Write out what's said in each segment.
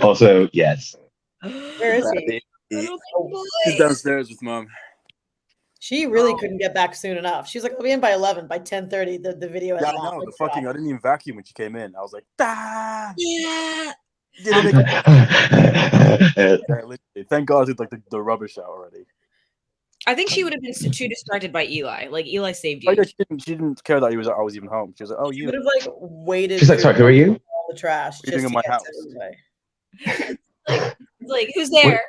Also, yes. Where is he? He's downstairs with mom. She really couldn't get back soon enough. She was like, I'll be in by 11. By 10:30, the video had Yeah, I know. I didn't even vacuum when she came in. I was like, Yeah. Thank God it's like the rubbish out already. I think she would have been too distracted by Eli. Like Eli saved you. Oh, yeah, she didn't care that I was even home. She was like, "Oh, She you." would have like waited. She's like, sorry, who are you? All the trash. What are you doing in my house? like, who's there?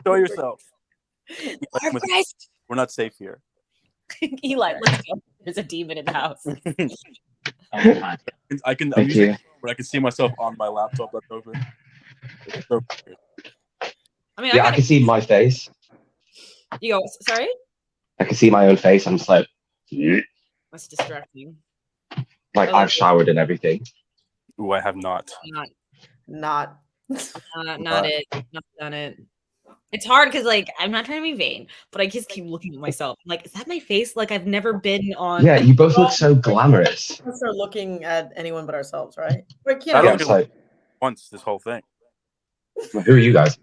Show yourself. Christ. We're not safe here. Eli, let's go. There's a demon in the house. I can see myself on my laptop that's open. So I mean, yeah, I can see my face. You go, sorry? I can see my own face. I'm just like, that's distracting. Like I've showered and everything. Ooh, I have not. Not it. Not done it. It's hard because like I'm not trying to be vain, but I just keep looking at myself. I'm like, is that my face? Like I've never been on. Yeah, you both look so glamorous. Let's start looking at anyone but ourselves, right? I don't feel like once this whole thing. Who are you guys?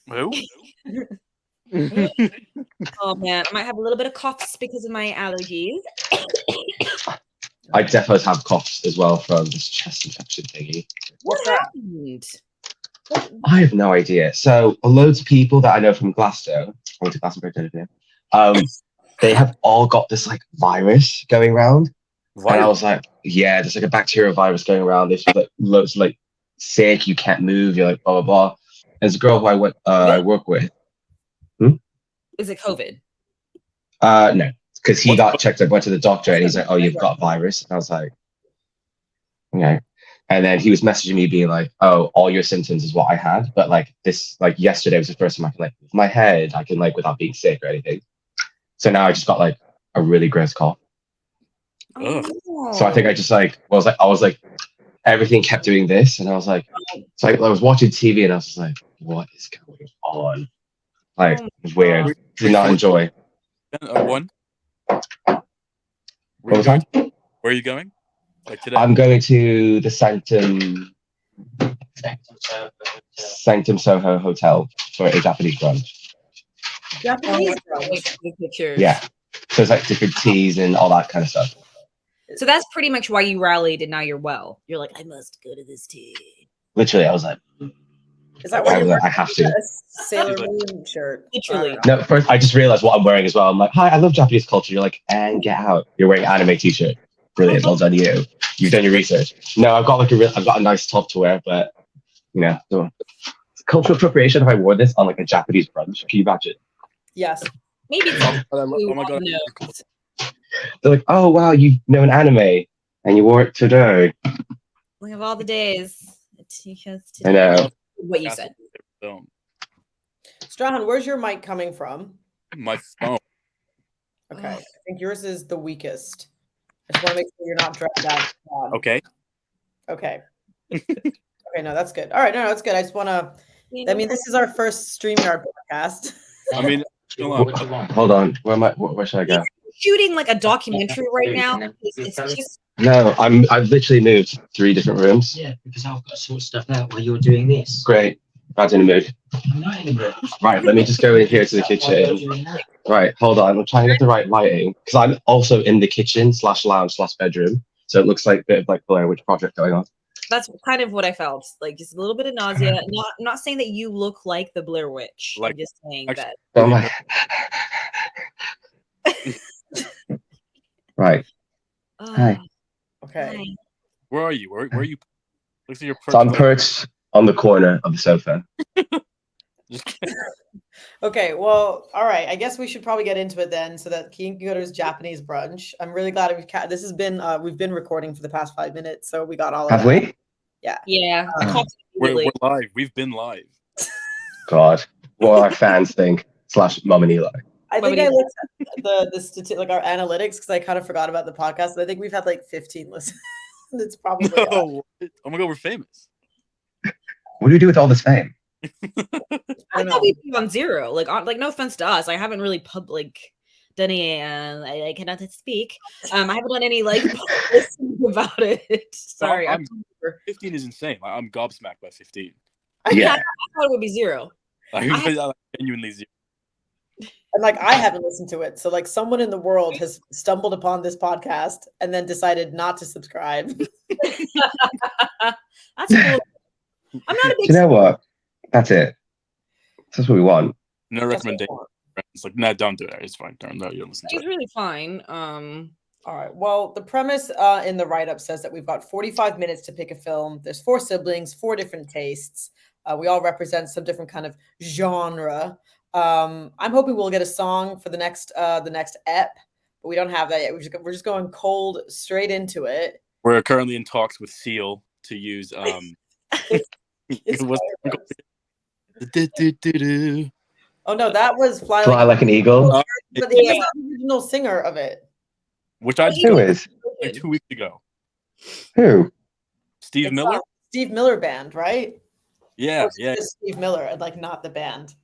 Who? Oh man, I might have a little bit of coughs because of my allergies. I definitely have coughs as well from this chest infection thingy. What happened? I have no idea. So loads of people that I know from Glasgow, I went to Glastonbury, they have all got this like virus going around. And I was like, yeah, there's like a bacterial virus going around. There's like loads like sick, you can't move, you're like blah blah blah. There's a girl who I work with. Is it COVID? No, because he got checked up, went to the doctor, and he's like, "Oh, you've got virus." And I was like, "Okay." And then he was messaging me, being like, "Oh, all your symptoms is what I had, but like this, like yesterday was the first time I can like move my head, I can like without being sick or anything." So now I just got like a really gross cough. Oh. So I think I just like I was like everything kept doing this, and I was like, so I was watching TV, and I was just like, "What is going on?" Like it's weird. Did not enjoy. One. What time? Where are you going? Like today? I'm going to the Sanctum Soho Hotel for a Japanese brunch. Japanese brunch. Yeah. So it's like different teas and all that kind of stuff. So that's pretty much why you rallied and now you're well. You're like, I must go to this tea. Literally, I was like, is that why I have to? Sailor Moon shirt. Literally. No, first I just realized what I'm wearing as well. I'm like, hi, I love Japanese culture. You're like, and get out. You're wearing an anime t-shirt. Brilliant. Well done, you. You've done your research. No, I've got like I've got a nice top to wear, but you know, it's cultural appropriation if I wore this on like a Japanese brunch. Can you imagine? Yes. Maybe. Oh my god. They're like, oh wow, you know an anime and you wore it today. Like of all the days. I know. What you said. Strahan, where's your mic coming from? My phone. Okay. I think yours is the weakest. I just want to make sure you're not dragged out. Okay. Okay, no, that's good. All right, no, that's good. I just want to, I mean, this is our first StreamYard podcast. I mean, hold on. Where should I go? Shooting like a documentary right now. No, I've literally moved 3 different rooms. Yeah, because I've got to sort stuff out while you're doing this. Great. Brad's in the mood. I'm not in the mood. Right, let me just go in here to the kitchen. Right, hold on. I'm trying to get the right lighting because I'm also in the kitchen / lounge / bedroom, so it looks like a bit of like Blair Witch Project going on. That's kind of what I felt. Like just a little bit of nausea. I'm not saying that you look like the Blair Witch. Like, I'm just saying actually, that. Oh my. Right. Hi. Okay. Hi. Where are you? Where are you? Looks like you're perched. So I'm perched on the corner of the sofa. Okay, well, all right. I guess we should probably get into it then, so that Cian can go to his Japanese brunch. I'm really glad this has been we've been recording for the past 5 minutes, so we got all of Have that. we? Yeah. Yeah. We're live. We've been live. God, what our fans think / Mom and Eli. I think I looked at the like our analytics because I kind of forgot about the podcast. And I think we've had like 15 listens. It's probably Oh my god, we're famous. What do we do with all this fame? I thought we'd be on 0. Like no offense to us, I haven't really done any. I cannot speak. I haven't done any like listening about it. Sorry, I'm 15 is insane. I'm gobsmacked by 15. Yeah. I thought it would be 0. I genuinely 0. And like I haven't listened to it, so like someone in the world has stumbled upon this podcast and then decided not to subscribe. That's cool. I'm not a big. Do you know what? That's it. That's what we want. No recommendation. It's like, no, don't do it. It's fine. No, you don't listen to He's it. really fine. All right. Well, the premise in the write-up says that we've got 45 minutes to pick a film. There's 4 siblings, 4 different tastes. We all represent some different kind of genre. I'm hoping we'll get a song for the next ep, but we don't have that yet. We're just going cold straight into it. We're currently in talks with Seal to use Oh no, that was Fly Fly Like like an eagle. but he was the original singer of it. which I Who is? like 2 weeks ago. Who? Steve It's Miller. Steve Miller Band, right? Yeah, Or yeah. just Steve Miller and like not the band.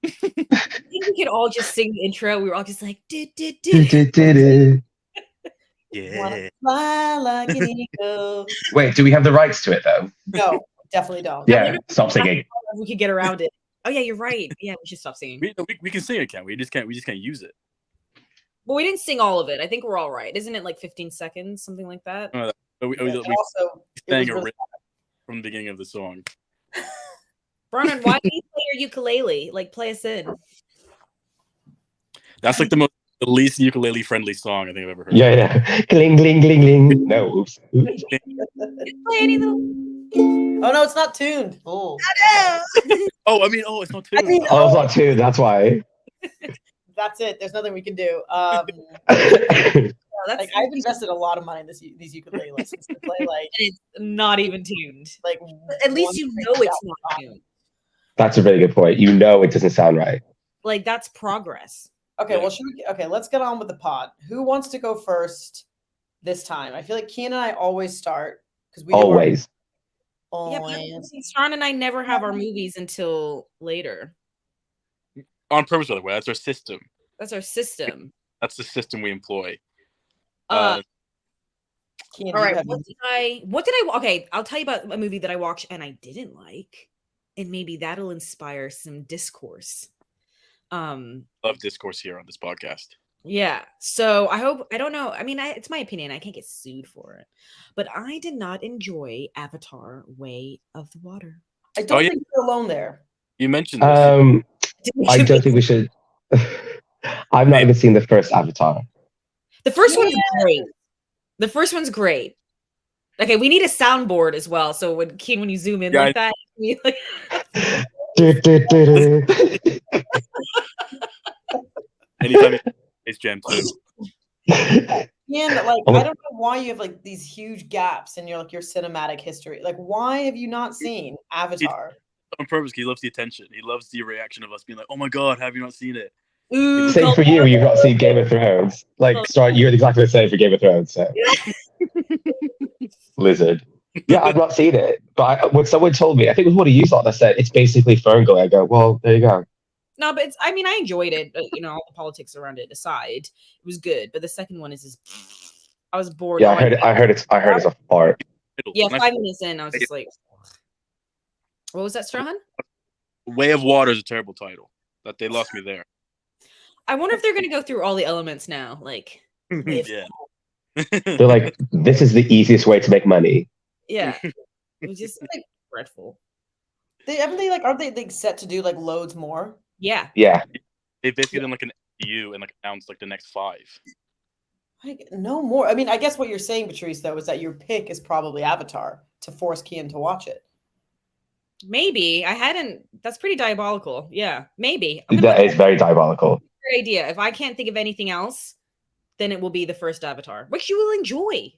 I think we could all just sing the intro. We were all just like, Do, do, do, do. Yeah. Fly like an eagle. Wait, do we have the rights to it though? No, definitely don't. Yeah, stop singing. we could get around it. Oh yeah, you're right. Yeah, we should stop singing. We can sing it, can't we? We just can't use it. Well, we didn't sing all of it. I think we're all right. Isn't it like 15 seconds, something like that? But we And also, it sang was a really riff from the beginning of the song. Bernard, why do you play your ukulele? Like, play us in. That's like the least ukulele friendly song I think I've ever heard. Yeah, yeah. Gling, gling, gling, gling. No, oops. Just play any little. Oh no, it's not tuned. Oh, It's not too. I mean, Oh, it's not two. That's why. that's it. There's nothing we can do. That's Like I've invested a lot of money in these ukulele lessons to play like it's not even tuned. like. At least one you string know it's down. not tuned. That's a really good point. You know it doesn't sound right. Like, that's progress. Okay, Yeah. well, let's get on with the pod. Who wants to go first this time? I feel like Cian and I always start because we Always. Yeah, always. but Sean and I never have our movies until later. On purpose, by the way. That's our system. That's our system. That's the system we employ. Cian, Cian, all you right. have- Okay, I'll tell you about a movie that I watched and I didn't like, and maybe that'll inspire some discourse. Love discourse here on this podcast. Yeah. So I don't know. I mean, it's my opinion. I can't get sued for it, but I did not enjoy Avatar: Way of the Water. I don't yeah. think you're alone there. You mentioned this. I don't think we should. I've not even seen the first Avatar. The first one's great. The first one's great. Okay, we need a soundboard as well. So when you zoom in like that, you like Anytime it's Jam 2. Cian, like I don't know why you have like these huge gaps in your cinematic history. Like, why have you not seen Avatar? On purpose, he loves the attention. He loves the reaction of us being like, "Oh my god, have you not seen it?" ooh, Same for you. You've not seen Game of Thrones. Like, sorry, you're exactly the same for Game of Thrones. So. Lizard. Yeah, I've not seen it, but when someone told me, I think it was one of you lot that said it's basically Ferngully. I go, well, there you go. No, but I mean, I enjoyed it. But, all the politics around it aside, it was good. But the second one is just, I was bored. Yeah, I heard it's a fart. Yeah, 5 minutes in, I was just like, what was that, Strahan? Way of Water is a terrible title. That they lost me there. I wonder if they're gonna go through all the elements now. Like, Yeah. They're like, this is the easiest way to make money. yeah, it was just like dreadful. Aren't they set to do like loads more? Yeah. Yeah. They basically done like an MCU and like announced like the next 5. Like no more. I mean, I guess what you're saying, Patrice, though, is that your pick is probably Avatar to force Cian to watch it. Maybe I hadn't. That's pretty diabolical. Yeah, maybe. That is very diabolical. Great idea. If I can't think of anything else, then it will be the first Avatar, which you will enjoy.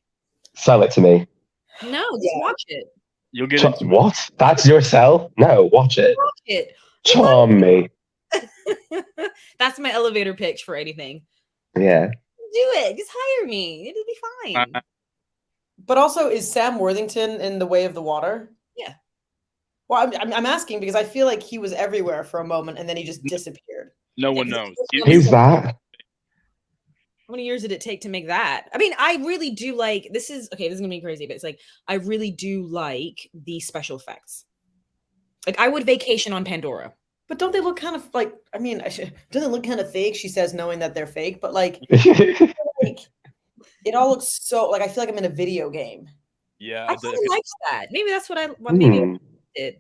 Sell it to me. No, just watch it. You'll get into it. What? That's your sell? No, watch it. Watch it. Charm me. That's my elevator pitch for anything. Yeah. Do it. Just hire me. It'll be fine. But also, is Sam Worthington in The Way of the Water? Yeah. Well, I'm asking because I feel like he was everywhere for a moment and then he just disappeared. No one knows. Who's that? How many years did it take to make that? I mean, I really do like this is gonna be crazy, but it's like I really do like the special effects. Like I would vacation on Pandora. But don't they look kind of like? I mean, don't they look kind of fake? She says, knowing that they're fake, but like, like it all looks so like I feel like I'm in a video game. Yeah, I kind of liked that. Maybe that's what I maybe I did.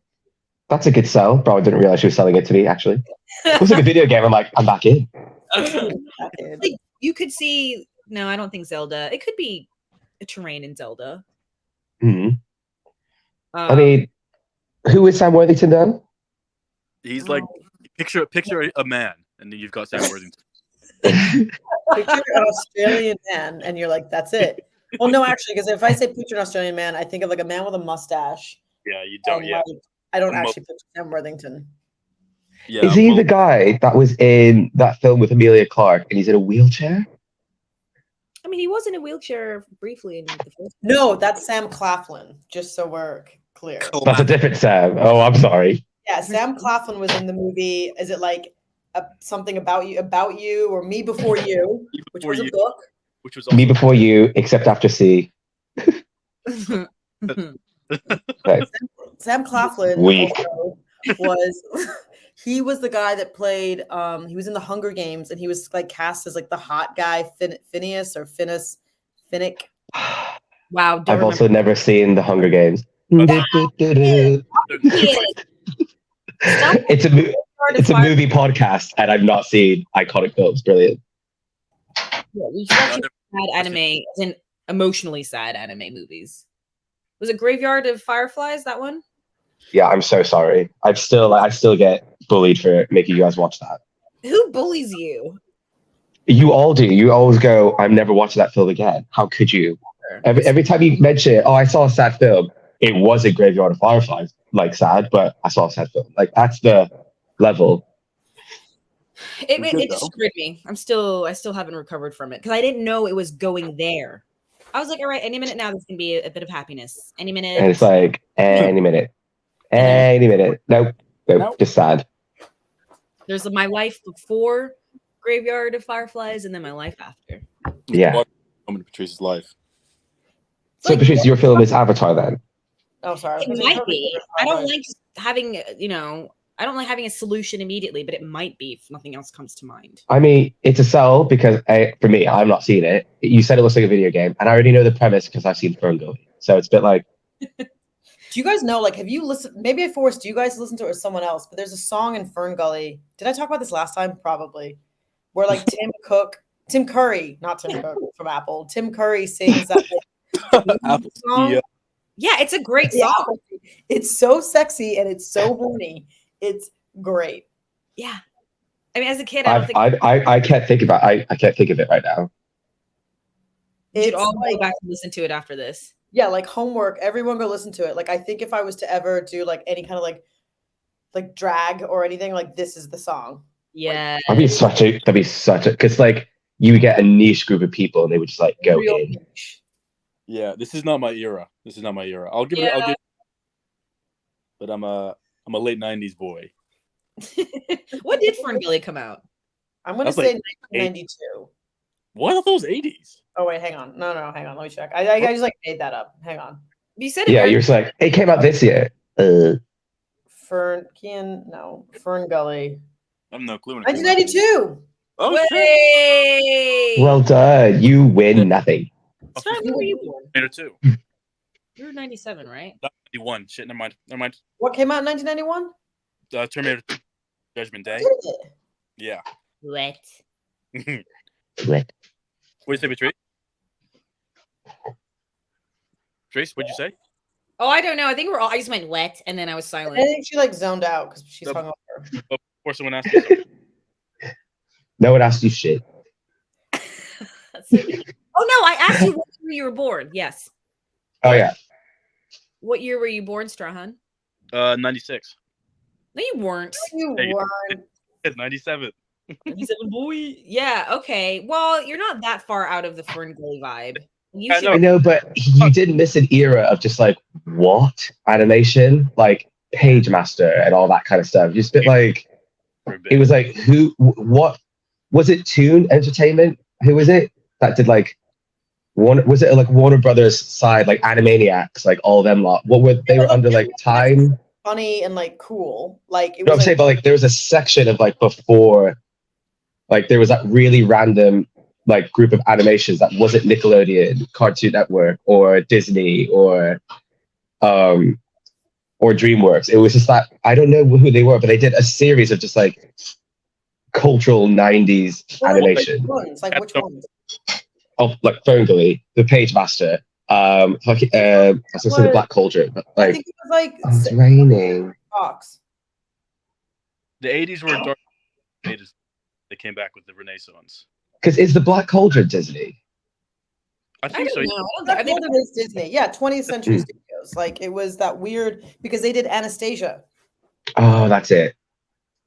That's a good sell. Probably didn't realize she was selling it to me. Actually, it was like a video game. I'm like, I'm back in. Like you could see. No, I don't think Zelda. It could be a terrain in Zelda. Mm-hmm. I mean, who is Sam Worthington then? He's like picture a man, and then you've got Sam Worthington. Picture an Australian man, and you're like, that's it. Well, no, actually, because if I say picture an Australian man, I think of like a man with a mustache. Yeah, you don't. Yeah, like, I don't actually picture Sam Worthington. Yeah, is he the guy that was in that film with Emilia Clarke, and he's in a wheelchair? I mean, he was in a wheelchair briefly in the first. No, that's Sam Claflin. Just so we're clear. That's a different Sam. Oh, I'm sorry. Yeah, Sam Claflin was in the movie. Is it like something about you, or Me Before You, which was a book? Which was also Me Before You, except after C. Sam Claflin was he was the guy that played he was in the Hunger Games, and he was like cast as like the hot guy Phineas. Wow, I've also never seen the Hunger Games. It's a movie podcast, and I've not seen iconic films. Brilliant. Yeah, we should actually sad anime, as in emotionally sad anime movies. Was it Graveyard of Fireflies, that one? Yeah, I'm so sorry. I still get bullied for making you guys watch that. Who bullies you? You all do. You always go, I'm never watching that film again. How could you? Every time you mention it, oh, I saw a sad film. It was a Graveyard of Fireflies, like sad, but I saw a sad film. Like that's the level. It screwed me. I still haven't recovered from it because I didn't know it was going there. I was like, all right, any minute now, this can be a bit of happiness. Any minute. And it's like, any minute. Nope, just sad. There's my life before Graveyard of Fireflies, and then my life after. Yeah. Moment of Patrice's life. So, Patrice, your film is Avatar then? Oh, sorry. It might be. I don't like having, I don't like having a solution immediately, but it might be if nothing else comes to mind. I mean, it's a sell because for me, I'm not seeing it. You said it looks like a video game, and I already know the premise because I've seen Ferngully. So it's a bit like. Do you guys know, like, have you listened? Maybe I forced you guys to listen to it or someone else, but there's a song in Ferngully. Did I talk about this last time? Probably. Where like Tim Curry, not Tim Cook from Apple. Tim Curry sings that song. Yeah, it's a great song. It's so sexy and it's so horny. It's great. Yeah. I mean, as a kid, I can't think about I can't think of it right now. You should all go back and listen to it after this. Yeah, like homework. Everyone go listen to it. Like I think if I was to ever do like any kind of like drag or anything, like this is the song. Yeah. That'd be such a because like you would get a niche group of people and they would just like go in. Niche. Yeah, this is not my era. I'll give it. But I'm a late '90s boy. When did Ferngully come out? I'm gonna say 1992. What are those '80s? Oh wait, hang on. No, hang on. Let me check. I just like made that up. Hang on. You said it. Yeah, you're just like it came out this year. Ferngully. I have no clue. 1992. Oh, shit. Well done. You win nothing. When were you born? Terminator 2. You were 97, right? 91. Shit, never mind. What came out in 1991? Terminator 2. Judgment Day. Yeah. What? What do you say, Patrice? Trace, what'd you say? Oh, I don't know. I think I just went wet, and then I was silent. I think she like zoned out because she's hungover. Before someone asked you something. No one asked you shit. Oh no, I asked you what year you were born. Yes. Oh yeah. What year were you born, Strahan? 96. No, you weren't. You weren't. It's 97. 97 boy. Yeah. Okay. Well, you're not that far out of the Ferngully vibe. I know, but you did miss an era of just like what animation, like Page Master and all that kind of stuff. Just a bit like it was like what was it? Toon Entertainment? Who was it? that did like was it like Warner Brothers side, like Animaniacs, like all of them lot? What were they were under like Time? Funny and like cool. Like it No, was I'm saying, but like there was a section of like before, like there was that really random like group of animations that wasn't Nickelodeon, Cartoon Network, or Disney, or DreamWorks. It was just that I don't know who they were, but they did a series of just like cultural '90s animation. Like which ones? Oh, like Ferngully, The Page Master, I was gonna say The Black Cauldron, but I like think it was like it's raining. Fox. The 80s were dark. They came back with the Renaissance. Because is The Black Cauldron Disney? I think so. I think it was Disney. Yeah, 20th Century Studios. Like it was that weird because they did Anastasia. Oh, that's it.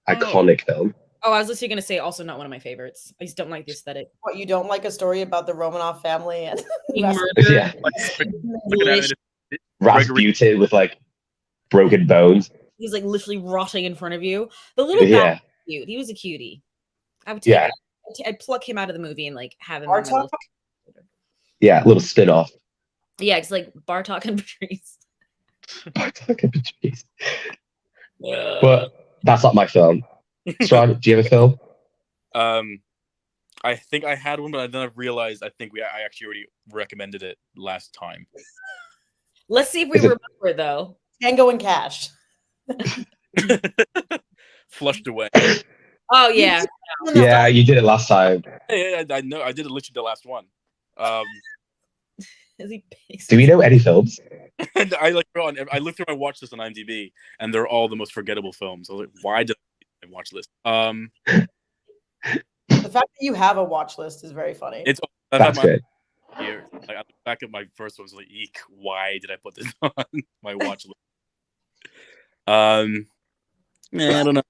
Iconic film. Oh, I was literally going to say also not one of my favorites. I just don't like the aesthetic. What, you don't like a story about the Romanov family and Yeah. Rasputin with like broken bones. He's like literally rotting in front of you. The little guy was cute. He was a cutie. I would take it. I'd pluck him out of the movie and like have him. Bartok? Yeah, a little spin-off. Yeah, it's like Bartok and Patrice. Bartok and Patrice. But that's not my film. Strawn, do you have a film? I think I had one, but then I realized I actually already recommended it last time. Let's see if we remember though. Tango and Cash. Flushed away. Oh yeah. Yeah, you did it last time. Yeah, I know. I did it literally the last one. Do we know any films? And I looked through my watch list on IMDb, and they're all the most forgettable films. I was like, why did I watch list? The fact that you have a watch list is very funny. That's good. Here, like, I look back at my first one, I was like, eek, why did I put this on my watch list? I don't know.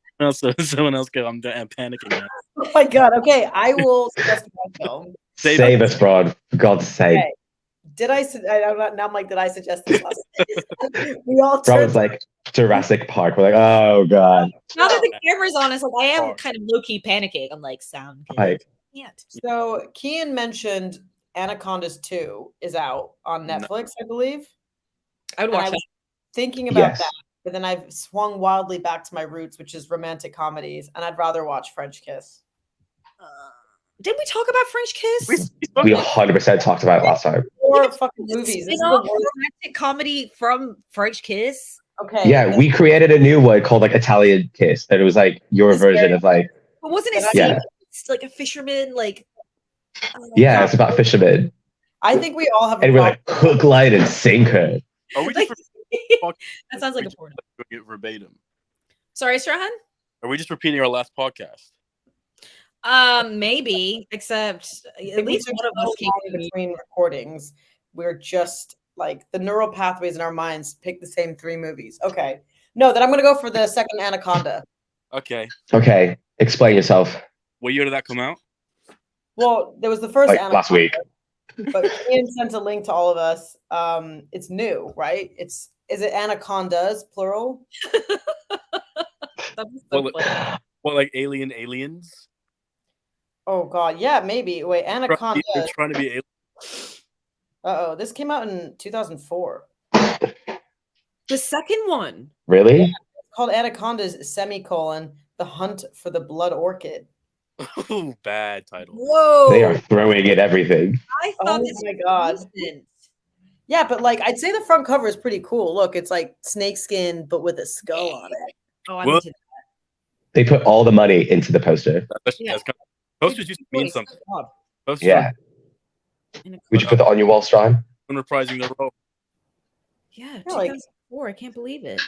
Someone else go. I'm panicking now. Oh my god. Okay, I will suggest my film. Save us, Broad. For God's sake. Okay. Did I suggest this last night? We all Broad was like Jurassic Park. We're like, oh god. Now that the camera's on us, like I am kind of low-key panicking. I'm like, sound good. Like, so Cian mentioned Anacondas 2 is out on Netflix, I believe. I would watch that. Thinking about that, but then I've swung wildly back to my roots, which is romantic comedies, and I'd rather watch French Kiss. Did we talk about French Kiss? We 100% talked about it last time. 4 fucking movies. This is the romantic comedy from French Kiss. Okay. Yeah, we created a new one called like Italian Kiss. That it was like your version of like. But wasn't it it's like a fisherman? Like. Yeah, it's about fishermen. I think we all have. And we're like hook, line, and sinker. Are we just that sounds like a porno. Verbatim. Sorry, Strahan? Are we just repeating our last podcast? Maybe, except at least one of us came between recordings. We're just like the neural pathways in our minds pick the same 3 movies. Okay. No, then I'm gonna go for the second Anaconda. Okay. Okay. Explain yourself. What year did that come out? Well, there was the first Anaconda, last week. But Cian sent a link to all of us. It's new, right? Is it Anacondas, plural? Like aliens? Oh god, yeah, maybe. Wait, Anaconda. You're trying to be alien. Uh-oh, this came out in 2004. The second one. Really? Yeah, it's called Anacondas, The Hunt for the Blood Orchid. Oh, bad title. Whoa. They are throwing in everything. I thought this was god. Recent. Yeah, but like I'd say the front cover is pretty cool. Look, it's like snakeskin, but with a skull on it. Oh, I'm into that. They put all the money into the poster. Posters used to mean something. Posters Would you put that on your wall, Strawn? Reprising the role. Yeah, 2004. I can't believe it.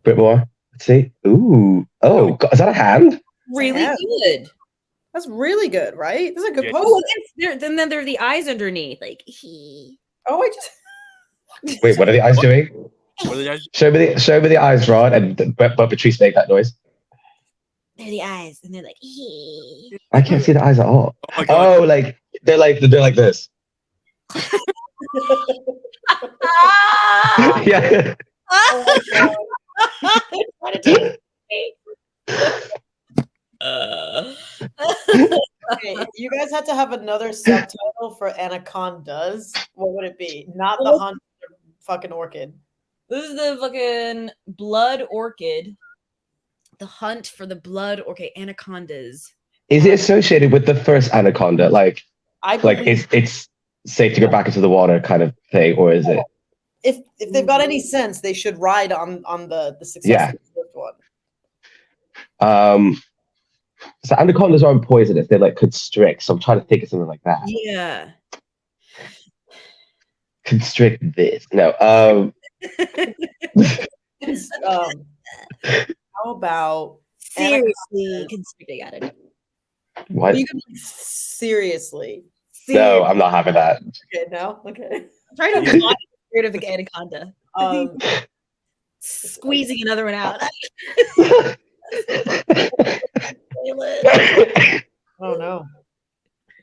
Bit more. Let's see. Ooh. Oh, God, is that a hand? Really good. That's really good, right? This is a good poster. Oh, then there are the eyes underneath. Like he. Oh, I just. Wait, what are the eyes doing? What are the eyes? Show me the eyes, Rod, and but Patrice make that noise. They're the eyes, and they're like. Hee. I can't see the eyes at all. Oh, like they're like this. Yeah. Oh my God. Okay, you guys had to have another subtitle for Anacondas, what would it be? Not the hunt for the fucking orchid. This is the fucking blood orchid. The hunt for the blood orchid. Anacondas. Is it associated with the first Anaconda? Like it's safe to go back into the water kind of thing, or is it? If they've got any sense, they should ride on the success of the first one. So anacondas aren't poisonous; they like constrict. So I'm trying to think of something like that. Yeah. Constrict this. No. How about Seriously constricting at it. What? You can seriously. No, I'm not having that. Okay, no? Okay. I'm trying to block the spirit of the anaconda. Squeezing another one out. Oh no.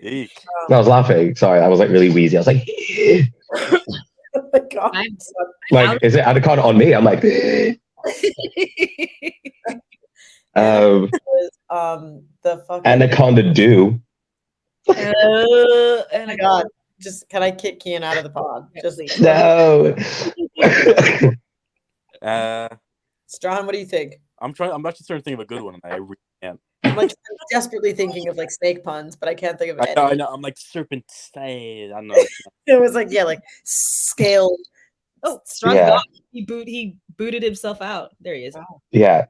Eek. No, I was laughing. Sorry, I was like really wheezy. I was like, Oh my God. like, is it anaconda on me? I'm like, The fucking anaconda do. oh my God. Just can I kick Cian out of the pod? Just No. Strahan, what do you think? I'm actually starting to think of a good one, and I really can't. I'm like desperately thinking of like snake puns, but I can't think of any. I know. I'm like serpent stay. I don't know. It was like like scale. Oh, Strahan Yeah. got he booted himself out. There he is. Yeah.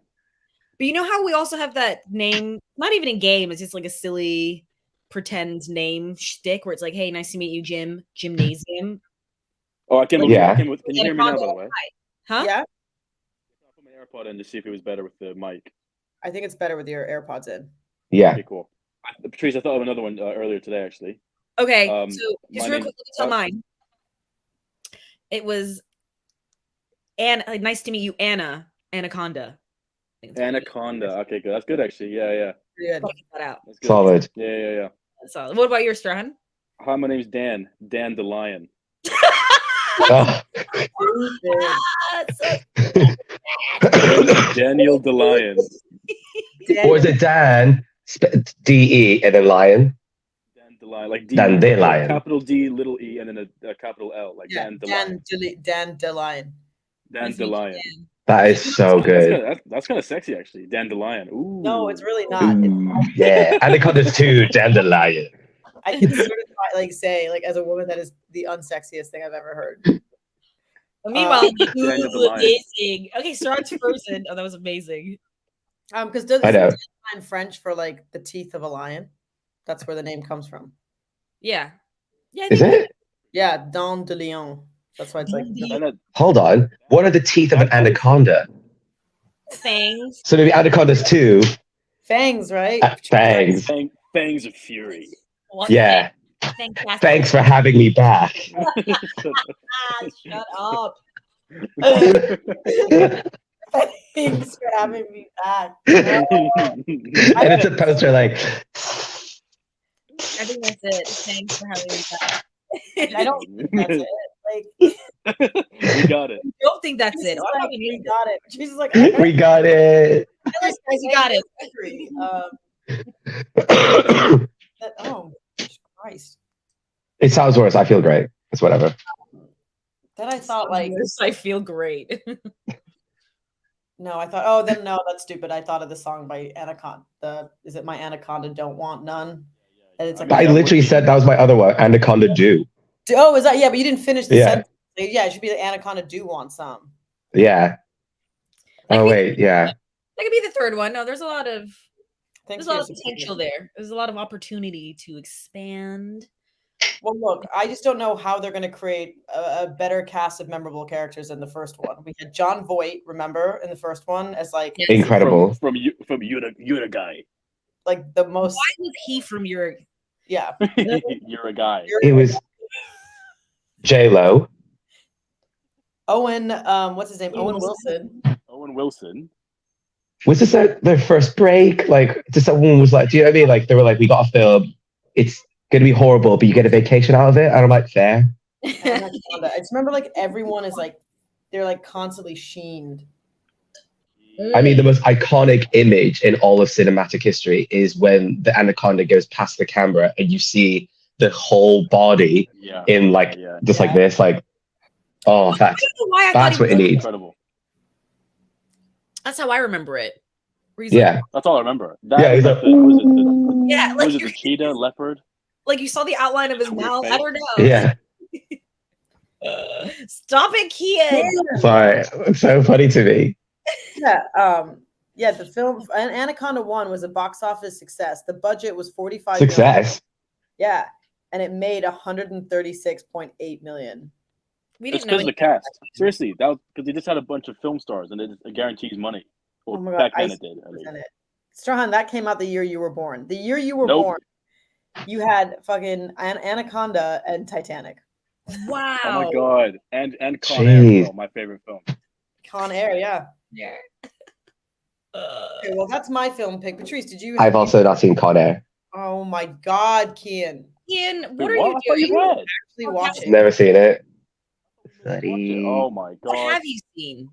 But you know how we also have that name, not even in game, it's just like a silly pretend name shtick where it's like, hey, nice to meet you, Jim. Gymnasium. Oh, I can. Yeah. Can you hear me now? By the way, Huh? Yeah, I put my AirPod in to see if it was better with the mic. I think it's better with your AirPods in. Yeah. Okay, cool. Patrice, I thought of another one earlier today, actually. Okay, My so just real name- quick, let me tell mine. It was nice to meet you, Anaconda. I think it's Anaconda. Okay, good. That's good, actually. Yeah. Pretty good. Check that out. That's good. Solid. Yeah. That's solid. What about yours, Strahan? Hi, my name's Dan. Dan the Lion. Oh. Daniel the Lion. Or is it Dan? D-E and then lion? Dan the Lion. Like D. Dan the Lion. Capital D, little E, and then a capital L. Like Yeah, Dan the Lion. Dan DeLion. Dan the Lion. That is so good. That's kind of sexy, actually. Dan the Lion. Ooh. No, it's really not. Ooh, yeah. Anacondas too, dandelion. I can sort of like say, like, as a woman, that is the unsexiest thing I've ever heard. Meanwhile, Daniel the Lion. amazing. Okay, Strahan's person. Oh, that was amazing. Because does I know. in French for like the teeth of a lion? That's where the name comes from. Yeah. Yeah. Is it? Yeah, Dent de Lion. That's why it's like. Hold on. What are the teeth of an anaconda? Fangs. So maybe anacondas too. Fangs, right? Fangs. Fangs of Fury. Yeah. Fantastic. Thanks for having me back. Shut up. Thanks for having me back. And it's a poster like, I think that's it. Thanks for having me back. I don't think that's it. Like, We got it. I don't think that's it. she's I like, don't we think got it. She's just like, we got it. guys, you got it. Oh, Christ. It sounds worse. I feel great. It's whatever. Then I thought like, I feel great. no, I thought, oh, then no, that's stupid. I thought of the song by Anaconda. Is it My Anaconda Don't Want None? And it's like, I literally said that was my other one. Anaconda do. oh, is that? Yeah, but you didn't finish the Yeah. sentence. Yeah, it should be the Anaconda Do Want Some. Yeah. Oh wait, yeah. That could be the third one. No, there's a lot of Thanks there's a lot for of your potential there. There's a lot of opportunity to expand. Well, look, I just don't know how they're going to create a better cast of memorable characters than the first one. We had John Voight, remember, in the first one as like Yes. Incredible. From You're a guy. like the most. Why was he from your? Yeah, You're a guy. It was J-Lo. Owen. What's his name? Owen Wilson. Owen Wilson. Was this their first break? Like, just someone was like, do you know what I mean? Like, they were like, we got a film. It's gonna be horrible, but you get a vacation out of it. And I'm like, fair. I just remember like everyone is like they're like constantly sheened. I mean, the most iconic image in all of cinematic history is when the anaconda goes past the camera and you see the whole body in like just like this, like, oh, I don't know why I that's thought what it needs. Incredible. That's how I remember it. Yeah, that's all I remember. That yeah, was like, like the, Yeah, was it the cheetah, leopard? like you saw the outline of his Weird mouth. face. I don't know. yeah. Stop it, Cian. Sorry, it's so funny to me. Yeah, the film Anaconda 1 was a box office success. The budget was 45 Success. million. Yeah, and it made 136.8 million. We It's didn't because know. of the cast. Seriously, that was because they just had a bunch of film stars and it guarantees money. Well, Oh my God, back then Ice it did. At least. in it. Strahan, that came out the year you were born. The year you were Nope. born, you had fucking Anaconda and Titanic. Wow. Oh my God, and Con Air as well, my favorite film. Con Air, yeah. Yeah. Okay, well, that's my film pick. Patrice, did you? I've also not seen Con Air. Oh my God, Cian. Cian, Wait, what are you I thought doing? you had. Actually watching. Never seen it. Watch it. Oh my What God. have you seen?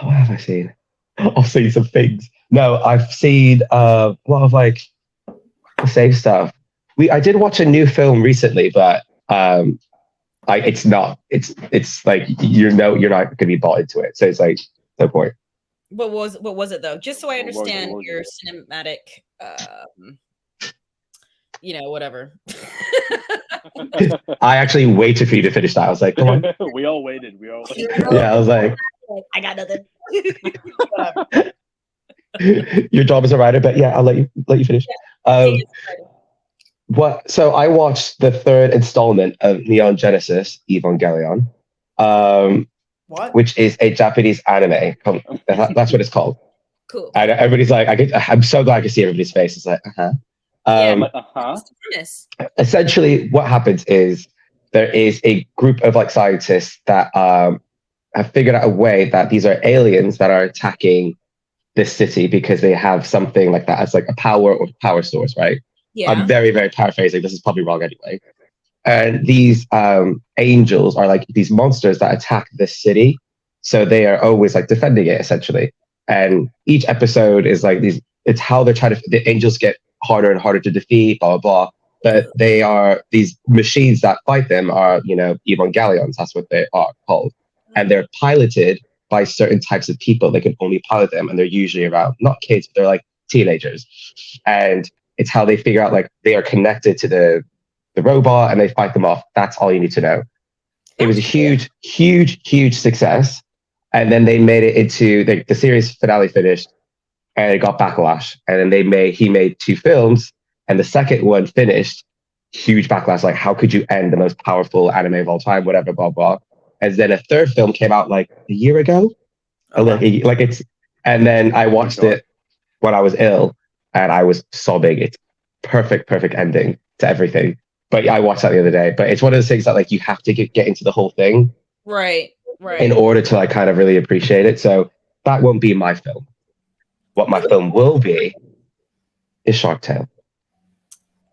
What have I seen? I've seen some things. No, I've seen a lot of like the same stuff. I did watch a new film recently, but it's like you're not going to be bought into it. So it's like no point. What was it though? Just so I What was it? understand What was your it? cinematic whatever. I actually waited for you to finish that. I was like, come on. we all waited. Yeah, I was like, I got nothing. your job as a writer, but yeah, I'll let you finish. So I watched the third installment of Neon Genesis Evangelion, which is a Japanese anime. That's what it's called. Cool. And everybody's like, I'm so glad I can see everybody's face. It's like, Essentially, what happens is there is a group of like scientists that have figured out a way that these are aliens that are attacking this city because they have something like that as like a power source, right? Yeah. I'm very, very paraphrasing. This is probably wrong anyway. And these angels are like these monsters that attack this city. So they are always like defending it essentially. And each episode is like it's how they're trying to, the angels get harder and harder to defeat, blah, blah, blah. But they are, these machines that fight them are, Evangelions. That's what they are called. And they're piloted by certain types of people. They can only pilot them. And they're usually around, not kids, but they're like teenagers. And it's how they figure out like they are connected to the robot and they fight them off. That's all you need to know. It was a huge, huge, huge success. And then they made it into the series finale finished and it got backlash. And then he made 2 films and the second one finished, huge backlash. Like, how could you end the most powerful anime of all time, whatever, blah, blah. And then a third film came out like a year ago. And then I watched it when I was ill and I was sobbing. It's perfect ending to everything. But I watched that the other day. But it's one of those things that like you have to get into the whole thing. Right. In order to like kind of really appreciate it. So that won't be my film. What my film will be is Shark Tale.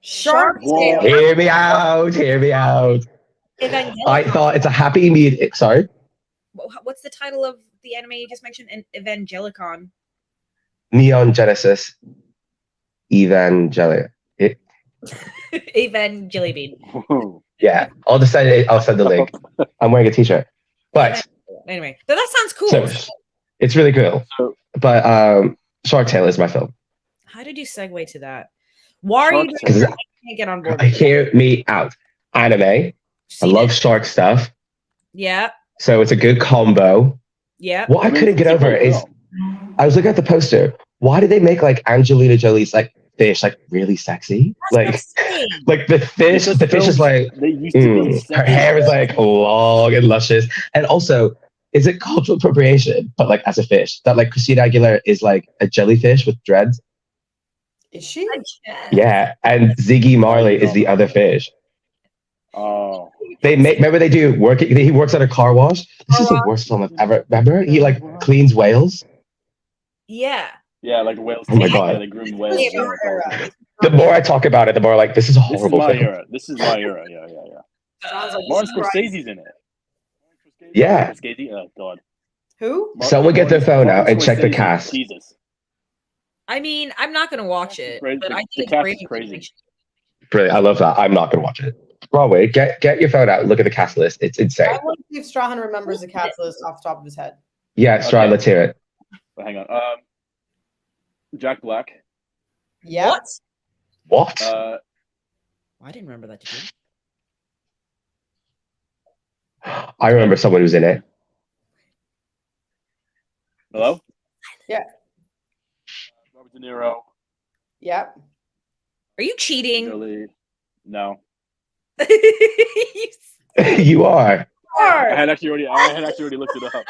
Shark Tale. Hear me out. I thought it's a happy medium. Sorry. What's the title of the anime you just mentioned? Evangelicon. Neon Genesis Evangelion. Evangelion. Yeah, I'll send the link. I'm wearing a t-shirt. But anyway, that sounds cool. So, it's really cool. But Shark Tale is my film. How did you segue to that? Why are you doing that? I can't get on board. Hear me out. Anime. I love shark stuff. Yeah. So it's a good combo. Yeah. What I couldn't get over is I was looking at the poster. Why did they make like Angelina Jolie's like fish like really sexy? Like the fish is like her hair is like long and luscious. And also, is it cultural appropriation? But like as a fish, that like Christina Aguilera is like a jellyfish with dreads. Is she? Yeah, and Ziggy Marley is the other fish. Oh. Remember they do work. He works at a car wash. This is the worst film I've ever. Remember he like cleans whales. Yeah. Yeah, like whales. Oh my God. They groom whales. The more I talk about it, the more like this is a horrible film. This is my era. Yeah. Martin Scorsese's in it. Yeah. Scorsese? Oh God. Who? Someone get their phone out and check the Scorsese. cast. Jesus. I mean, I'm not gonna watch it, Crazy. but I think The it's cast great. is crazy. Brilliant. I love that. I'm not going to watch it. Broadway, get your phone out. Look at the cast list. It's insane. I want to see if Strahan remembers the cast list off the top of his head. Yeah, Stride, Okay. let's hear it. But hang on. Jack Black. Yeah. What? I didn't remember that. Did you? I remember someone who's in it. Hello? Yeah. Robert De Niro. Yep. Are you cheating? Jolie. No. You are. I had actually already looked it up.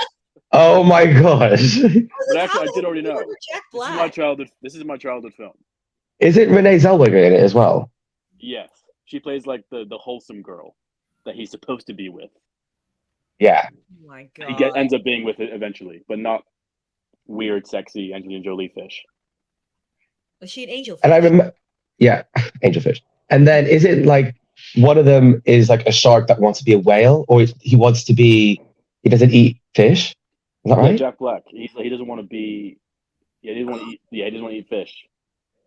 Oh my gosh. But actually, I did already know. Jack This is Black. my childhood film. Is it Renee Zellweger in it as well? Yes. She plays like the wholesome girl that he's supposed to be with. Yeah. Oh my He god. ends up being with it eventually, but not weird, sexy Angelina Jolie fish. Was she an angel? And I remember, yeah, angelfish. And then is it like one of them is like a shark that wants to be a whale, or he doesn't eat fish? Is that Yeah, right? Jack Black. He doesn't want to be. Yeah, he doesn't want to eat. Yeah, he doesn't want to eat fish.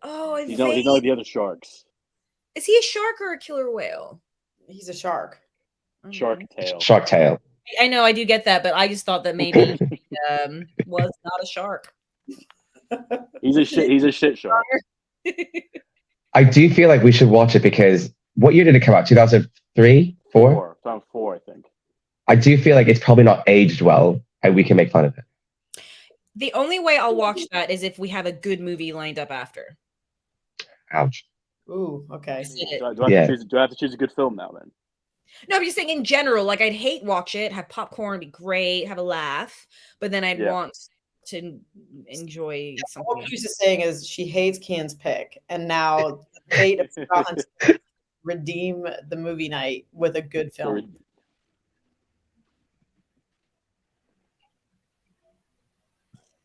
Oh, He's not like the other sharks. Is he a shark or a killer whale? He's a shark. Shark tail. Shark tail. I know, I do get that, but I just thought that maybe was not a shark. He's a shit shark. I do feel like we should watch it because what year did it come out? 2003? 4? 4, I think. I do feel like it's probably not aged well and we can make fun of it. The only way I'll watch that is if we have a good movie lined up after. Ouch. Ooh, okay. Do I have to choose a good film now then? No, I'm just saying in general, like I'd hate watch it, have popcorn, be great, have a laugh, but then I'd want to enjoy something. What she's just saying is she hates Cian's pick, and now the fate of Strahan to redeem the movie night with a good film.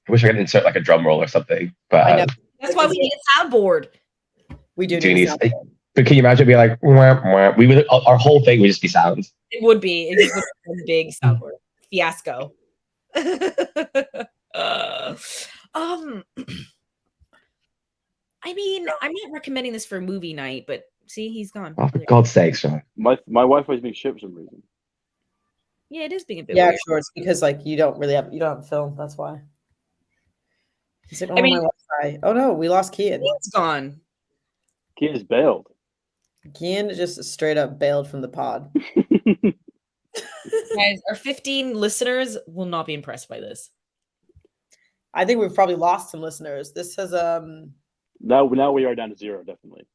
I wish I could insert like a drum roll or something, but I know. That's why we need a soundboard. We do do need need, something. but can you imagine being like, wah, wah. We would, our whole thing would just be sounds. It would be. It just would be a big soundboard fiasco. I mean, I'm not recommending this for a movie night, but see, he's gone. Oh, for God's sake, Sean. My Wi-Fi's being shit for some reason. Yeah, it is being a bit Yeah, weird. sure. It's because like you don't have film. That's why. He's like, oh, I mean- my Wi-Fi. Oh no, we lost Cian. He's gone. Kid is bailed. Cian just straight up bailed from the pod. Guys, our 15 listeners will not be impressed by this. I think we've probably lost some listeners. This has Now we are down to 0, definitely.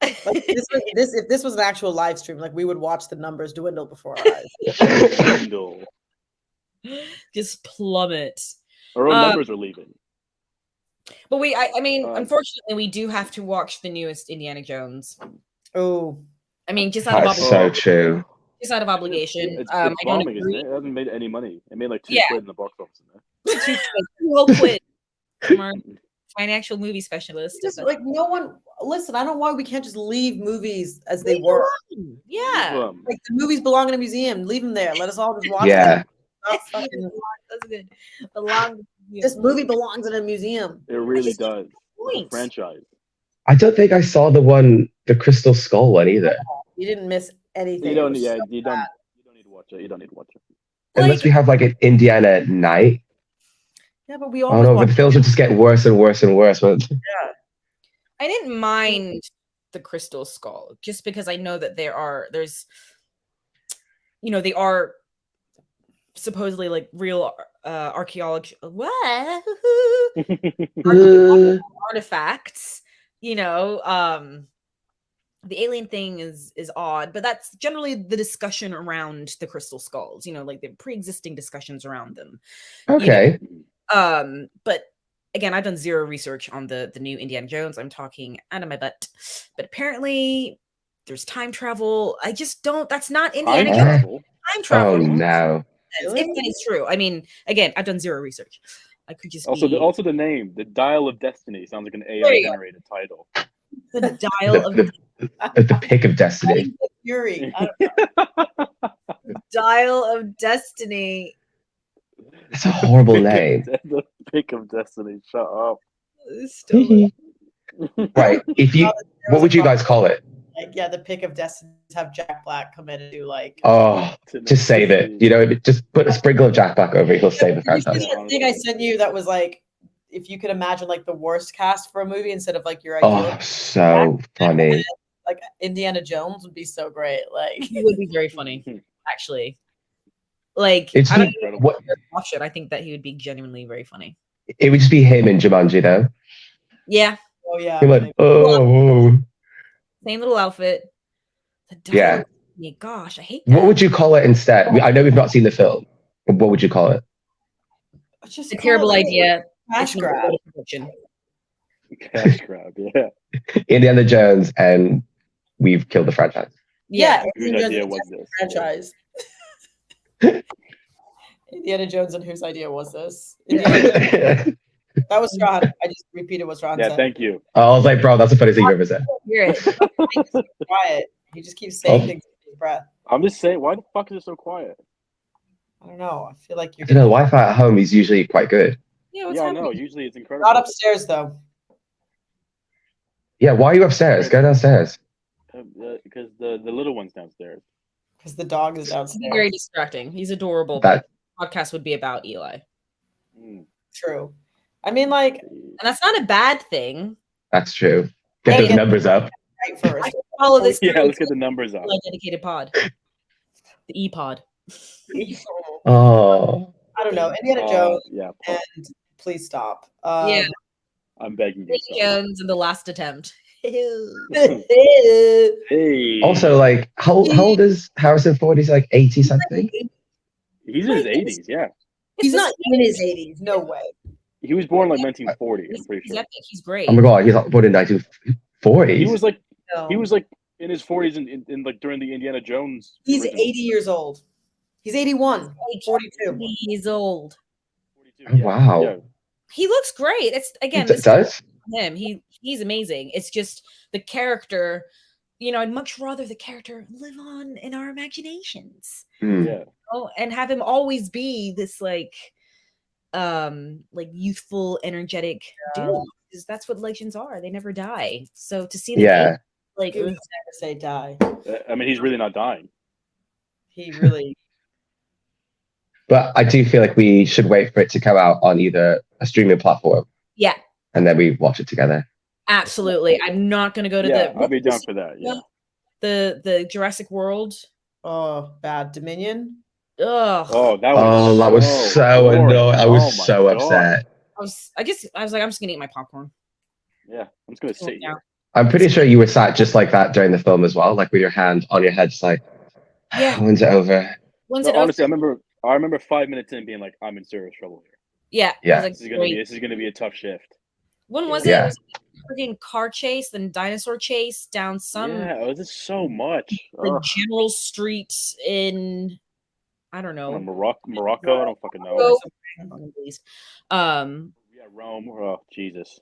like, if this was an actual live stream, like we would watch the numbers dwindle before our eyes. Kindle. Just plummet. Our own numbers are leaving. But I mean, unfortunately, we do have to watch the newest Indiana Jones. Oh, I mean, just out of That's so true. just out of obligation. It's I don't bombing, isn't agree. it? It hasn't made any money. It made like 2 Yeah. quid in the box office. In there. Well quit from our financial movie specialist. just like no one. Listen, I don't know why we can't just leave movies as they were. Yeah. Like the movies belong in a museum. Leave them there. Let us all just watch Yeah. them. Not fucking- That's good. Belong. this movie belongs in a museum. It really just does. It's a point. franchise. I don't think I saw the Crystal Skull one either. You didn't miss anything. You don't. It was Yeah, so you bad. don't need to watch it. You don't need to watch it. Unless we have like an Indiana night. Yeah, but we Oh always no, but watch. the films would just get worse and worse and worse. But I didn't mind the Crystal Skull just because I know that they are supposedly like real archaeology artifacts. The alien thing is odd, but that's generally the discussion around the Crystal Skulls. Like the pre-existing discussions around them. okay. But again, I've done zero research on the new Indiana Jones. I'm talking out of my butt. But apparently there's time travel. I just don't. That's not Indiana Time Jones. travel. Oh Time travel. no. If that is true. I mean, again, I've done zero research. I could just Also, be the name, the Dial of Destiny, sounds like an There AI you go. generated title. the dial of The pick of destiny. Fury. dial of destiny. It's a horrible name. The Pick of Destiny. Shut up. Right. What would you guys call it? Like, yeah, the Pick of Destiny. Have Jack Black come in and do like. Oh, just save it. You know, just put a sprinkle of Jack Black over it. He'll save the franchise. I think I sent you that was like, if you could imagine like the worst cast for a movie instead of like your ideal. Oh, so funny. Like Indiana Jones would be so great. Like He would be very funny, actually. Like, It's I don't incredible. know if you watch it. I think that he would be genuinely very funny. It would just be him in Jumanji, though. Yeah, oh yeah. He went, oh. same little outfit. The dog. Yeah. Gosh, I hate that. What would you call it instead? I know we've not seen the film. But what would you call it? It's just It's a terrible idea. Cash It's grab. Cash grab, yeah. Indiana Jones, and we've killed the franchise. Yeah, Whose Indiana idea Jones was this? franchise. Indiana Jones, and whose idea was this? Indiana Jones. That was Ron. I just repeated what Ron Yeah, said. thank you. I was like, bro, that's the funniest thing you've ever said. Hear it. He's quiet. He just keeps saying Oh. things under his breath. I'm just saying, why the fuck is it so quiet? I don't know. I feel like you're You know, Wi-Fi at home is usually quite good. Yeah, what's Yeah, I happening? know. Usually it's incredible. not upstairs though. Yeah, why are you upstairs? Go downstairs. Because the little one's downstairs. Because the dog is He's downstairs. very distracting. He's adorable. That But the podcast would be about Eli, Mm. True. I mean, like, and that's not a bad thing. that's true. Get those Yeah. numbers up. right first. I can follow this. Yeah, through let's get the numbers up. Eli dedicated pod, the E pod. Oh, I don't know. Indiana Jones, Yeah, and please stop. Yeah. I'm begging you. Indiana Jones in the last attempt. Hey. also, like, how old is Harrison Ford? He's like 80 something. He's in his 80s. Yeah, He's not in his 80s. No way. he was born like 1940. I'm pretty He's sure. epic. He's great. Oh my god, he's born in 1940s. He was like No. in his 40s in like during the Indiana Jones. He's original. 80 years old. He's 81. 42. He's old. 42, Oh, wow. Yeah. He looks great. It's again, It this does? is him. He's amazing. It's just the character. You know, I'd much rather the character live on in our imaginations. Hmm. Yeah. Oh, and have him always be this like youthful, energetic dude. Because that's what legends are. They never die. So to see them Yeah. age, like He would never say die. I mean, he's really not dying. He really. But I do feel like we should wait for it to come out on either a streaming platform yeah, and then we watch it together. absolutely. I'm not gonna go to Yeah, the I'd be down for that. Yeah. the Jurassic World. Oh, bad. Dominion? Ugh. Oh, that Oh, that was so boring. annoying. I was Oh my so God. upset. I was like, I'm just gonna eat my popcorn. Yeah, I'm just gonna sit Yeah. here. I'm pretty sure you were sat just like that during the film as well, like with your hand on your head, just like, Yeah. when's it over? When's No, it honestly, over? I remember 5 minutes in being like, I'm in serious trouble here. Yeah. Yeah. I was like, This is gonna be a tough shift. when was Yeah. it? It was like a freaking car chase, then dinosaur chase down some Yeah, oh, this is so much. like Ugh. general street in I don't know. Morocco, I don't fucking know. Morocco. Please. Yeah, Rome. Oh, Jesus.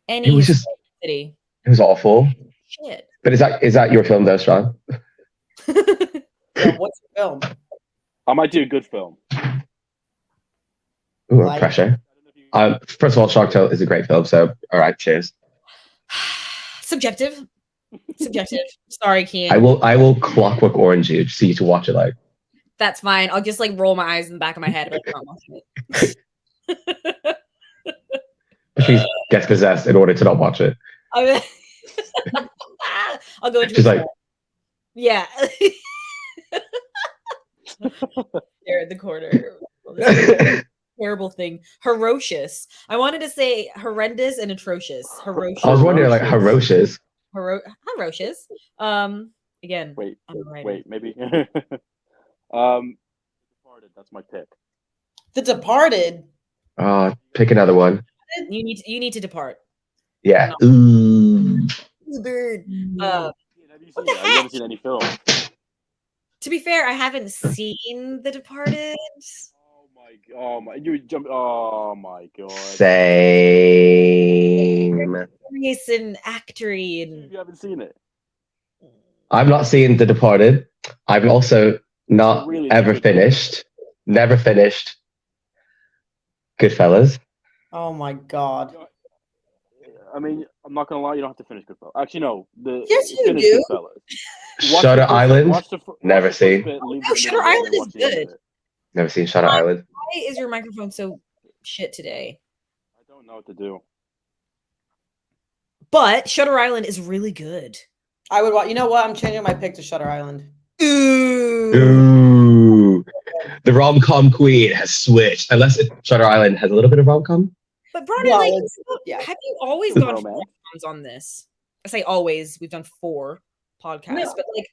Any It was just, city. it was awful. Shit. But is that your film though, Sean? Yeah, what's the film? I might do a good film. Ooh, Like- pressure. First of all, Shark Tale is a great film, so all right, cheers. Subjective. Sorry, Cian. I will Clockwork Orange you just so you to watch it like. That's fine. I'll just like roll my eyes in the back of my head if I'm not watching it. She gets possessed in order to not watch it. I'll go into She's a like, yeah. There in the corner. This is a terrible thing. Ferocious. I wanted to say horrendous and atrocious. Ferocious. I was wondering like ferocious. Ferocious. Again. Wait, I'm right. wait, maybe. Departed. That's my pick. The Departed. Pick another one. You need to depart. Yeah. Ooh. Bird. Have you seen it? You haven't seen any film. To be fair, I haven't seen The Departed. Oh my! You jump! Oh my god! Same. Serious and actory and You haven't seen it. I've not seen The Departed. I've also not Really ever good. finished. Never finished Goodfellas. Oh my god. I mean, I'm not gonna lie, you don't have to finish Goodfellas. Actually, no. Yes, you finish do. Goodfellas. Shutter Island. Never seen. Shutter Island is good. Never seen Shutter Island. Why is your microphone so shit today? I don't know what to do. But Shutter Island is really good. I would watch. You know what? I'm changing my pick to Shutter Island. Ooh. The rom-com queen has switched. Unless Shutter Island has a little bit of rom-com. But Bronny, Well, like, yeah. have you always gone for Romance. rom-coms on this? I say always. We've done 4 podcasts, No. but like,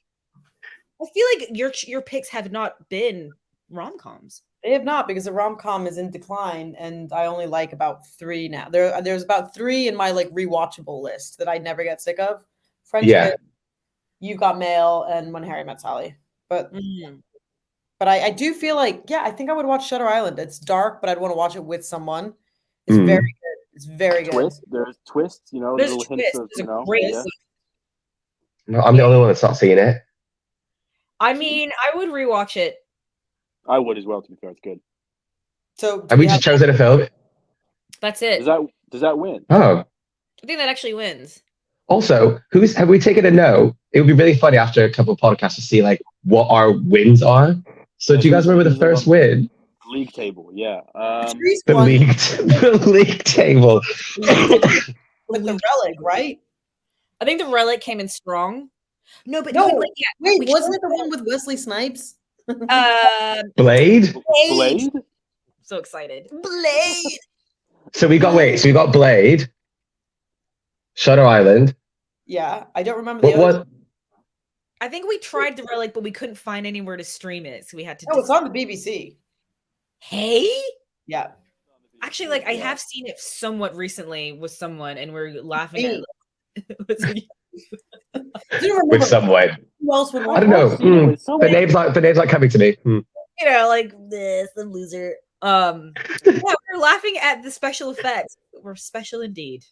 I feel like your picks have not been rom-coms. They have not, because the rom-com is in decline, and I only like about 3 now. There's about 3 in my like rewatchable list that I never get sick of. Friendship, You've Got Mail, and When Harry Met Sally. But I do feel like, yeah, I think I would watch Shutter Island. It's dark, but I'd want to watch it with someone. It's very good. It's very good. There's twists, you know, There's little twists. hints of, There's you a know. great Yeah. No, I'm the only one that's not seen it. I mean, I would rewatch it. I would as well, to be fair. It's good. So Have we just chosen a film? That's it. Does that win? Oh. I think that actually wins. Also, have we taken a note? It would be really funny after a couple of podcasts to see like what our wins are. So do you guys remember the first win? League table, yeah. The league table. with the relic, right? I think the relic came in strong. No, but No, like, yeah, wait, we wasn't it chose the one with Wesley Snipes? Blade? Blade? So excited. Blade. So we got Blade, Shutter Island. Yeah, I don't remember the What? other. I think we tried the relic, but we couldn't find anywhere to stream it, so we had to. No, it's on the BBC. Hey. Yeah. Actually, like I have seen it somewhat recently with someone, and we're laughing at it. With someone. Who else would I want don't know. The name's like coming to me. You know, like this, the loser. Yeah, we're laughing at the special effects. We're special indeed.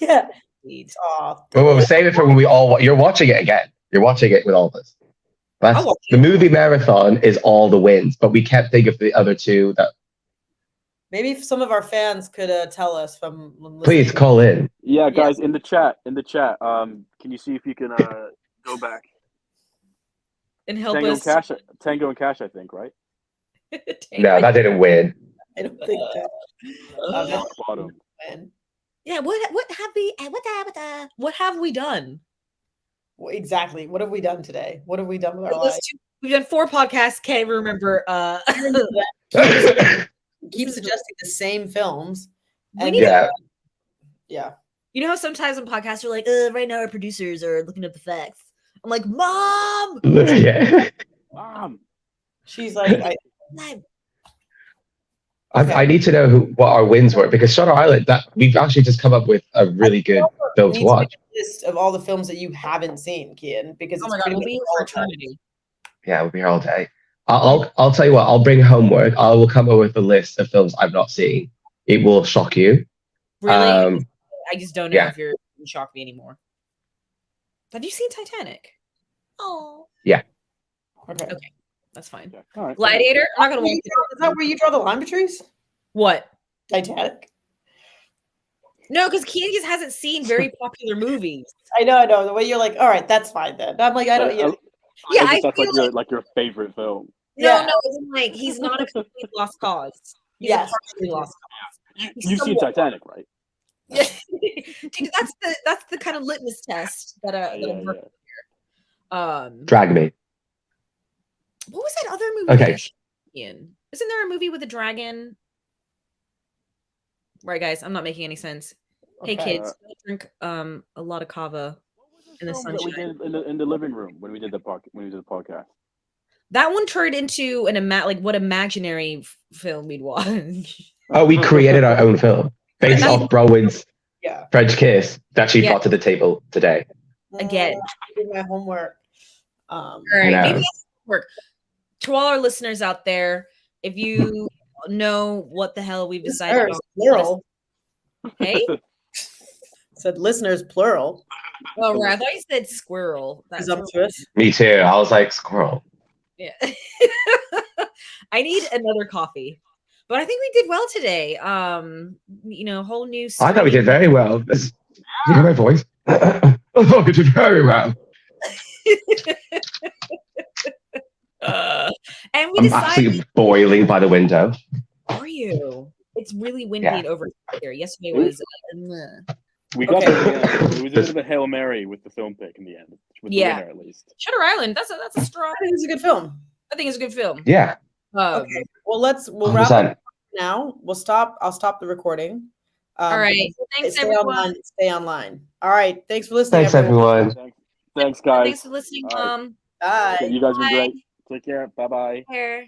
Yeah. Indeed. Aw. Well, we'll save it for when you're watching it again. You're watching it with all of us. I'll watch The it. movie marathon is all the wins, but we can't think of the other 2 that. Maybe if some of our fans could tell us from listening. Please call in. Yeah, guys, in the chat. Can you see if you can go back? And help Tango us. Tango and Cash, I think, right? No, that didn't win. I don't think that. Bottom. Yeah, what have we done? Exactly. What have we done today? What have we done with our lives? We've done 4 podcasts. Can't even remember. Keep suggesting the same films. We And need Yeah. yeah. You know how sometimes when podcasts are like, right now our producers are looking up the facts. I'm like, Mom! Yeah. Mom. She's like, I need to know what our wins were, because Shutter Island, that we've actually just come up with a really good film to watch. make a list of all the films that you haven't seen, Cian, because Oh it's my god, pretty we'll much be here all for of them. eternity. Yeah, we'll be here all day. I'll tell you what. I'll bring homework. I will come up with a list of films I've not seen. It will shock you. Really? I just don't know yeah. if you're going to shock me anymore. Have you seen Titanic? Oh. Yeah. Okay. That's fine. Okay. All right. Gladiator? I'm not going to watch it. Is that where you draw the line between? What? Titanic. No, because Cian just hasn't seen very popular movies. I know. The way you're like, all right, that's fine then. I'm like, I don't. Yeah, I I that's feel like your favorite film. No, Yeah. no, it's like he's not a complete lost cause. He's Yes. a partially lost cause. You've seen Titanic, right? Yeah. Dude, that's the kind of litmus test that I'm working here. Drag Me. What was that other movie? Okay. Ian? Isn't there a movie with a dragon? Right, guys, I'm not making any sense. Hey Okay. kids, drink a lot of kava in the Film that we sunshine. did in the living room when we did the podcast. That one turned into what imaginary film we'd watch. Oh, we created our own film based off Bronwyn's Yeah. French kiss that she Yeah. brought to the table today. Again. I did my homework. All right, know. maybe that's work. To all our listeners out there, if you know what the hell we've decided, Listeners, plural. hey, Said listeners, plural. oh, right, I thought you said squirrel. That's Presumptuous. Me too. I was like, squirrel. yeah. I need another coffee. But I think we did well today. Whole new. I thought we did very well. You hear my voice? I thought we did very well. And we I'm decided. absolutely boiling by the window. Are you? It's really windy Yeah. and over here. Yesterday was. We got Okay. it was a bit of a Hail Mary with the film pick in the end. With the winner, at least. Shutter Island. That's a strong. I think it's a good film. I think it's a good film. Yeah. Okay. Well, we'll wrap 100%. up now. I'll stop the recording. All right. Thanks, stay everyone. Online, stay online. All right. Thanks for listening. Thanks, everyone. Thanks, guys. Thanks for listening, All right. Mom. Bye. Okay, you guys have been Bye. great. Take care. Bye-bye. Take care.